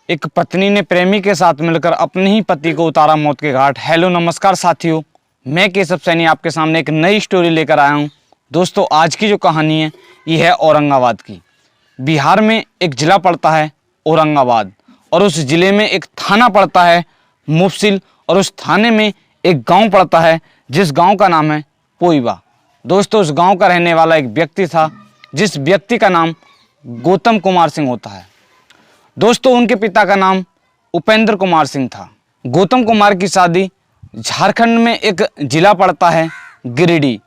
एक पत्नी ने प्रेमी के साथ मिलकर अपने ही पति को उतारा मौत के घाट। हेलो नमस्कार साथियों, मैं केशव सैनी आपके सामने एक नई स्टोरी लेकर आया हूं। दोस्तों, आज की जो कहानी है ये है औरंगाबाद की। बिहार में एक ज़िला पड़ता है औरंगाबाद, और उस ज़िले में एक थाना पड़ता है मुफस्सिल, और उस थाने में एक गांव पड़ता है जिस गांव का नाम है पोईबा। दोस्तों, उस गांव का रहने वाला एक व्यक्ति था जिस व्यक्ति का नाम गौतम कुमार सिंह होता है। दोस्तों, उनके पिता का नाम उपेंद्र कुमार सिंह था। गौतम कुमार की शादी झारखंड में एक ज़िला पड़ता है गिरिडीह,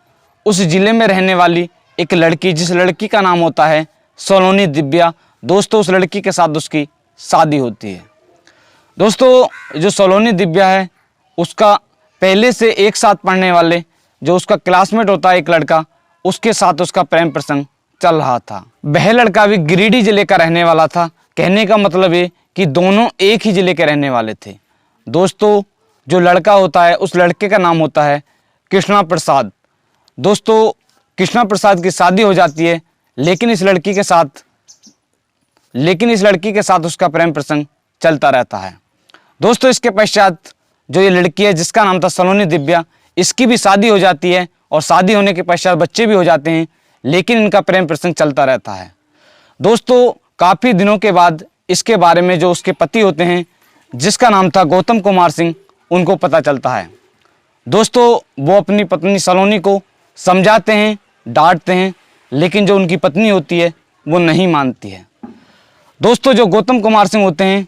उस ज़िले में रहने वाली एक लड़की, जिस लड़की का नाम होता है सलोनी दिव्या। दोस्तों, उस लड़की के साथ उसकी शादी होती है। दोस्तों, जो सलोनी दिव्या है उसका पहले से एक साथ पढ़ने वाले जो उसका क्लासमेट होता है एक लड़का, उसके साथ उसका प्रेम प्रसंग चल रहा था। वह लड़का भी गिरिडीह जिले का रहने वाला था। कहने का मतलब ये कि दोनों एक ही जिले के रहने वाले थे। दोस्तों, जो लड़का होता है उस लड़के का नाम होता है कृष्णा प्रसाद। दोस्तों, कृष्णा प्रसाद की शादी हो जाती है, लेकिन इस लड़की के साथ उसका प्रेम प्रसंग चलता रहता है। दोस्तों, इसके पश्चात जो ये लड़की है जिसका नाम था सलोनी दिव्या, इसकी भी शादी हो जाती है, और शादी होने के पश्चात बच्चे भी हो जाते हैं, लेकिन इनका प्रेम प्रसंग चलता रहता है। दोस्तों, काफ़ी दिनों के बाद इसके बारे में जो उसके पति होते हैं जिसका नाम था गौतम कुमार सिंह, उनको पता चलता है। दोस्तों, वो अपनी पत्नी सलोनी को समझाते हैं, डांटते हैं, लेकिन जो उनकी पत्नी होती है वो नहीं मानती है। दोस्तों, जो गौतम कुमार सिंह होते हैं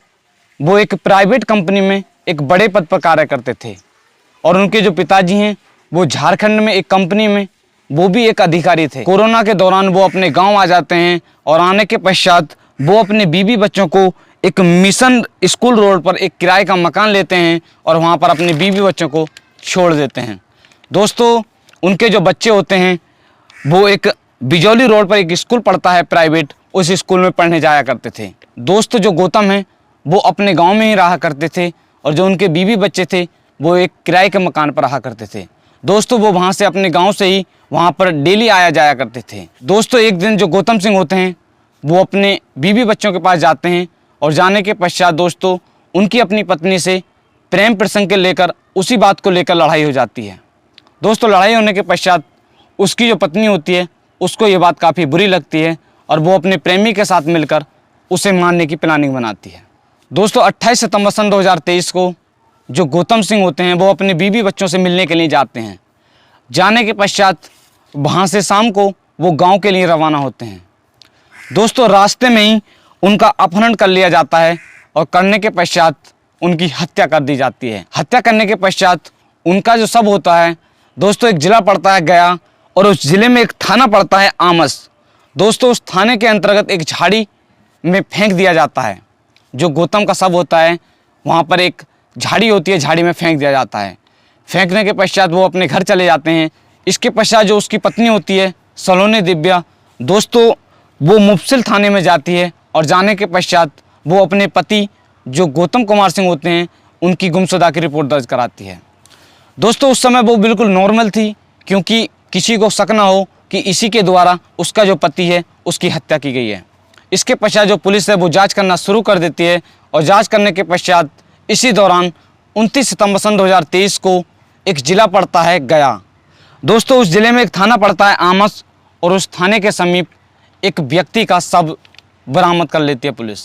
वो एक प्राइवेट कंपनी में एक बड़े पद पर कार्य करते थे, और उनके जो पिताजी हैं वो झारखंड में एक कंपनी में वो भी एक अधिकारी थे। कोरोना के दौरान वो अपने गांव आ जाते हैं, और आने के पश्चात वो अपने बीवी बच्चों को एक मिशन स्कूल रोड पर एक किराए का मकान लेते हैं, और वहां पर अपने बीवी बच्चों को छोड़ देते हैं। दोस्तों, उनके जो बच्चे होते हैं वो एक बिजौली रोड पर एक स्कूल पढ़ता है प्राइवेट, उस स्कूल में पढ़ने जाया करते थे। दोस्तों, जो गौतम हैं वो अपने गाँव में ही रहा करते थे, और जो उनके बीवी बच्चे थे वो एक किराए के मकान पर रहा करते थे। दोस्तों, वो वहाँ से अपने गांव से ही वहाँ पर डेली आया जाया करते थे। दोस्तों, एक दिन जो गौतम सिंह होते हैं वो अपने बीवी बच्चों के पास जाते हैं, और जाने के पश्चात दोस्तों उनकी अपनी पत्नी से प्रेम प्रसंग के लेकर उसी बात को लेकर लड़ाई हो जाती है। दोस्तों, लड़ाई होने के पश्चात उसकी जो पत्नी होती है उसको ये बात काफ़ी बुरी लगती है, और वो अपने प्रेमी के साथ मिलकर उसे मारने की प्लानिंग बनाती है। दोस्तों, 28 सितंबर सन 2023 को जो गौतम सिंह होते हैं वो अपने बीवी बच्चों से मिलने के लिए जाते हैं। जाने के पश्चात वहाँ से शाम को वो गांव के लिए रवाना होते हैं। दोस्तों, रास्ते में ही उनका अपहरण कर लिया जाता है, और करने के पश्चात उनकी हत्या कर दी जाती है। हत्या करने के पश्चात उनका जो शव होता है दोस्तों, एक ज़िला पड़ता है गया, और उस ज़िले में एक थाना पड़ता है आमस। दोस्तों, उस थाने के अंतर्गत एक झाड़ी में फेंक दिया जाता है। जो गौतम का शव होता है वहाँ पर एक झाड़ी होती है, झाड़ी में फेंक दिया जाता है। फेंकने के पश्चात वो अपने घर चले जाते हैं। इसके पश्चात जो उसकी पत्नी होती है सलोनी दिव्या, दोस्तों वो मुफस्सिल थाने में जाती है, और जाने के पश्चात वो अपने पति जो गौतम कुमार सिंह होते हैं उनकी गुमशुदा की रिपोर्ट दर्ज कराती है। दोस्तों, उस समय वो बिल्कुल नॉर्मल थी, क्योंकि किसी को शक ना हो कि इसी के द्वारा उसका जो पति है उसकी हत्या की गई है। इसके पश्चात जो पुलिस है वो जांच करना शुरू कर देती है, और जांच करने के पश्चात इसी दौरान 29 सितंबर सन 2023 को एक ज़िला पड़ता है गया। दोस्तों, उस ज़िले में एक थाना पड़ता है आमस, और उस थाने के समीप एक व्यक्ति का शव बरामद कर लेती है पुलिस।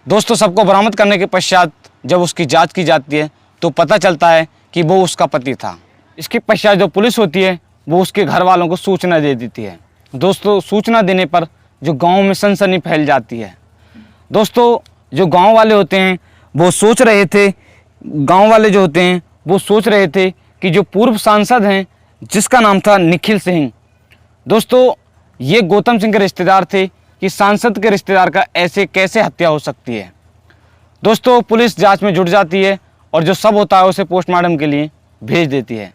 दोस्तों, सबको बरामद करने के पश्चात जब उसकी जांच की जाती है तो पता चलता है कि वो उसका पति था। इसके पश्चात जो पुलिस होती है वो उसके घर वालों को सूचना दे देती है। दोस्तों, सूचना देने पर जो गांव में सनसनी फैल जाती है। दोस्तों, जो गांव वाले होते हैं वो सोच रहे थे कि जो पूर्व सांसद हैं जिसका नाम था निखिल सिंह, दोस्तों ये गौतम सिंह के रिश्तेदार थे, कि सांसद के रिश्तेदार का ऐसे कैसे हत्या हो सकती है। दोस्तों, पुलिस जांच में जुट जाती है, और जो शव होता है उसे पोस्टमार्टम के लिए भेज देती है।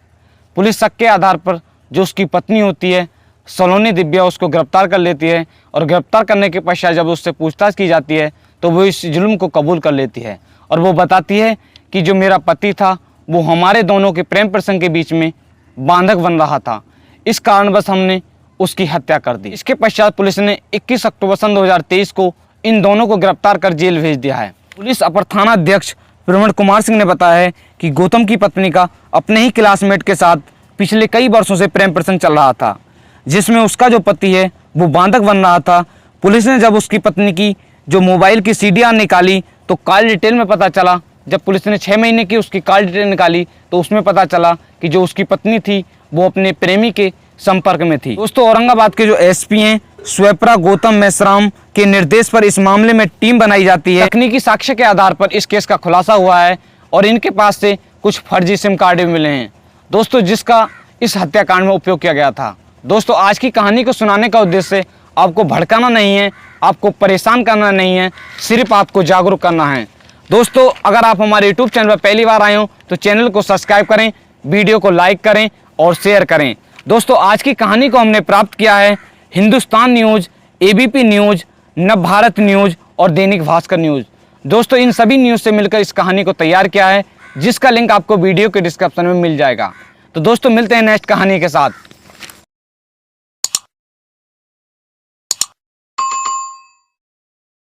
पुलिस शक के आधार पर जो उसकी पत्नी होती है सलोनी दिव्या, उसको गिरफ्तार कर लेती है, और गिरफ्तार करने के पश्चात जब उससे पूछताछ की जाती है तो वो इस जुल्म को कबूल कर लेती है, और वो बताती है कि जो मेरा पति था वो हमारे दोनों के प्रेम प्रसंग के बीच में बांधक बन रहा था, इस कारणवश हमने उसकी हत्या कर दी। इसके पश्चात पुलिस ने 21 अक्टूबर सन 2023 को इन दोनों को गिरफ्तार कर जेल भेज दिया है। पुलिस अपर थाना अध्यक्ष प्रमोद कुमार सिंह ने बताया है कि गौतम की पत्नी का अपने ही क्लासमेट के साथ पिछले कई वर्षों से प्रेम प्रसंग चल रहा था, जिसमें उसका जो पति है वो बांधक बन रहा था। पुलिस ने जब उसकी पत्नी की जो मोबाइल की सीडीआर निकाली तो कॉल डिटेल में पता चला, जब पुलिस ने 6 महीने की उसकी कॉल डिटेल निकाली तो उसमें पता चला कि जो उसकी पत्नी थी वो अपने प्रेमी के संपर्क में थी। दोस्तों, औरंगाबाद के जो एसपी हैं स्वैपरा गौतम मेश्राम के निर्देश पर इस मामले में टीम बनाई जाती है। तकनीकी साक्ष्य के आधार पर इस केस का खुलासा हुआ है और इनके पास से कुछ फर्जी सिम कार्ड भी मिले हैं दोस्तों, जिसका इस हत्याकांड में उपयोग किया गया था। दोस्तों, आज की कहानी को सुनाने का उद्देश्य आपको भड़काना नहीं है, आपको परेशान करना नहीं है, सिर्फ आपको जागरूक करना है। दोस्तों, अगर आप हमारे यूट्यूब चैनल पर पहली बार आए हो तो चैनल को सब्सक्राइब करें, वीडियो को लाइक करें और शेयर करें। दोस्तों, आज की कहानी को हमने प्राप्त किया है Hindustan news, ABP news, Navbharat news और दैनिक भास्कर न्यूज़। दोस्तों, इन सभी न्यूज़ से मिलकर इस कहानी को तैयार किया है, जिसका लिंक आपको वीडियो के डिस्क्रिप्शन में मिल जाएगा। तो दोस्तों, मिलते हैं नेक्स्ट कहानी के साथ।